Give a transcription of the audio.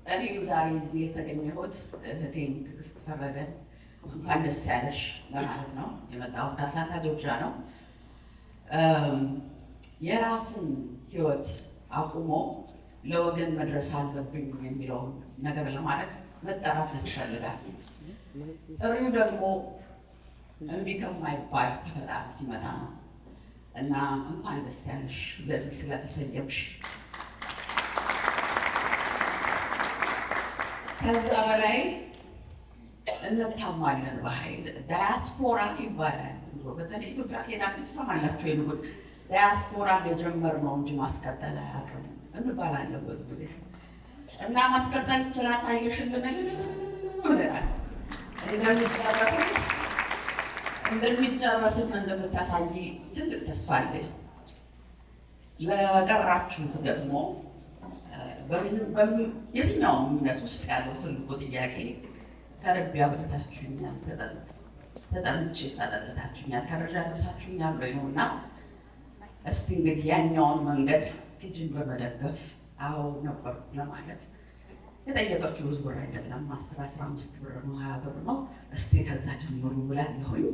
እኔ ዛሬ እዚህ የተገኘሁት እህቴን ትዕግስት ፈረደን እንኳን ደስ ያለሽ ለማለት ነው የመጣሁት። ከአትላንታ ጆርጂያ ነው። የራስን ህይወት አቁሞ ለወገን መድረስ አለብኝ የሚለውን ነገር ለማድረግ መጠራት ያስፈልጋል። ጥሪው ደግሞ እምቢ ከማይባል ከፈጣሪ ሲመጣ ነው እና እንኳን ደስ ያለሽ ለዚህ ስለተሰየምሽ። ከዛ በላይ እንታማለን በኃይል ዳያስፖራ ይባላል። በተለይ ኢትዮጵያ ሄዳችሁ ትሰማላችሁ። የንጉድ ዳያስፖራ የጀመርነው እንጂ ማስቀጠል አያውቅም እንባላለን ብዙ ጊዜ እና ማስቀጠል ስላሳየሽልን ብለናል። እንደሚጨረስም እንደምታሳይ ትልቅ ተስፋ አለኝ። ለቀራችሁት ደግሞ የትኛውም እምነት ውስጥ ያለው ትልቁ ጥያቄ ተረቢ አብልታችሁኛል፣ ተጠምቼ ሳጠጥታችሁኛል፣ ተረጃለሳችሁኛል ወይ ነው እና እስቲ እንግዲህ ያኛውን መንገድ ቲጅን በመደገፍ አዎ ነበርኩ ለማለት የጠየቀችው ብዙ ብር አይደለም፣ 10-15 ብር ነው፣ 20 ብር ነው። እስቲ ከዛ ጀምሩ ብላለሁኝ።